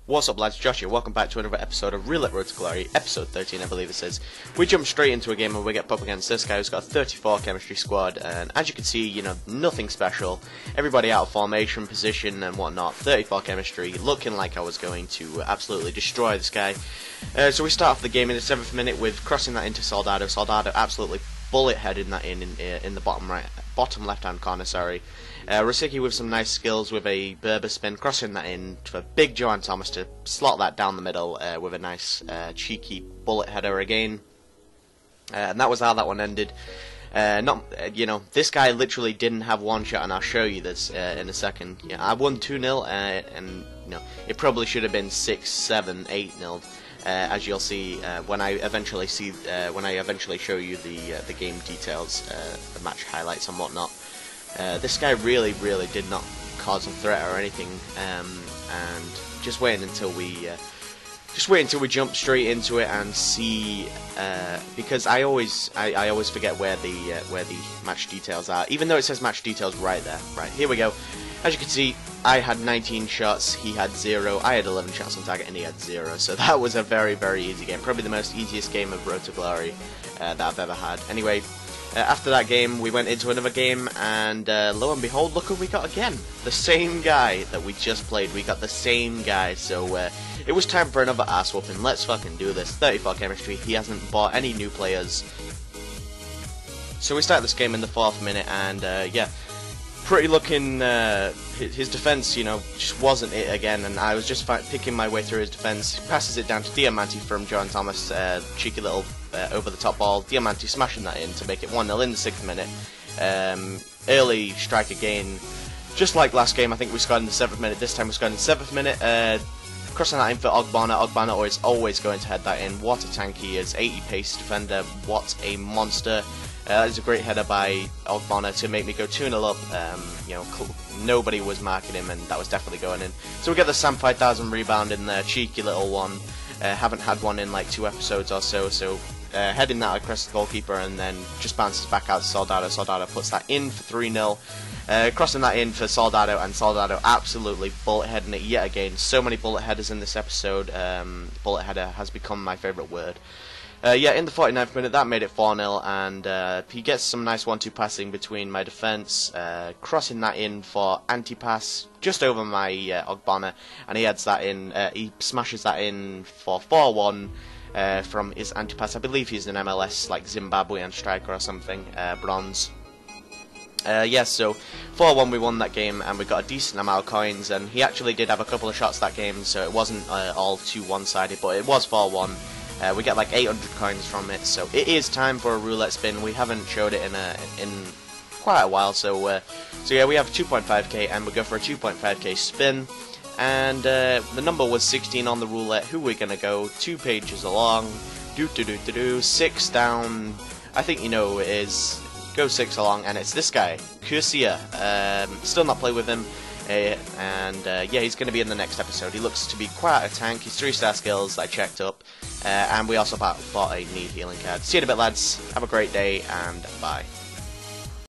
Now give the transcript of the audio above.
What's up lads, Josh here, welcome back to another episode of Roulette Road to Glory, episode 13 I believe it says. We jump straight into a game and we get up against this guy who's got a 34 chemistry squad, and as you can see, you know, nothing special. Everybody out of formation, position and whatnot, 34 chemistry, looking like I was going to absolutely destroy this guy. So we start off the game in the 7th minute with crossing that into Soldado. Soldado absolutely bullet heading that in the bottom left hand corner, sorry. Rosicki with some nice skills with a Berber spin, crossing that in for big Joan Thomas to slot that down the middle with a nice cheeky bullet header again. And that was how that one ended. You know, this guy literally didn't have one shot, and I'll show you this in a second. Yeah, I won 2-0, and you know, it probably should have been 6, 7, 8-0. As you'll see when I eventually show you the game details, the match highlights and whatnot. This guy really did not cause a threat or anything, and just wait until we jump straight into it and see, because I always forget where the match details are, even though it says match details right there. Right, here we go. As you can see, I had 19 shots, he had 0, I had 11 shots on target and he had 0, so that was a very easy game, probably the most easiest game of Road to Glory that I've ever had. Anyway, after that game we went into another game, and lo and behold, look who we got again. The same guy that we just played, we got the same guy, so it was time for another ass whooping. Let's fucking do this. 34 chemistry, he hasn't bought any new players. So we start this game in the 4th minute, and yeah, pretty looking, his defense, you know, just wasn't it again, and I was just picking my way through his defense. Passes it down to Diamante from Joan Thomas, cheeky little over the top ball. Diamante smashing that in to make it 1-0 in the 6th minute. Early strike again, just like last game. I think we scored in the 7th minute. This time we scored in the 7th minute. Crossing that in for Ogbonna. Ogbonna is always going to head that in. What a tank he is. 80 pace defender. What a monster. That is a great header by Ogbonna to make me go 2-0 up. You know, nobody was marking him, and that was definitely going in. So we get the Sam 5000 rebound in there, cheeky little one. Haven't had one in like 2 episodes or so. So heading that across the goalkeeper, and then just bounces back out to Soldado. Soldado puts that in for 3-0. Crossing that in for Soldado, and Soldado absolutely bullet heading it yet again. So many bullet headers in this episode. Bullet header has become my favourite word. Yeah, in the 49th minute, that made it 4-0, and he gets some nice 1-2 passing between my defence, crossing that in for anti-pass just over my Ogbonna, and he heads that in, he smashes that in for 4-1 from his anti-pass. I believe he's an MLS, like Zimbabwean striker or something, bronze. Yeah, so 4-1 we won that game, and we got a decent amount of coins, and he actually did have a couple of shots that game, so it wasn't all too one-sided, but it was 4-1. We get like 800 coins from it, so it is time for a roulette spin. We haven't showed it in quite a while, so yeah, we have 2.5k, and we go for a 2.5k spin, and the number was 16 on the roulette. Who we're gonna go? 2 pages along. 6 down. I think you know who it is. Go 6 along, and it's this guy, Kursia. Still not played with him. And yeah, he's going to be in the next episode. He looks to be quite a tank. He's 3-star skills, I checked up. And we also bought a knee healing card. See you in a bit, lads. Have a great day, and bye.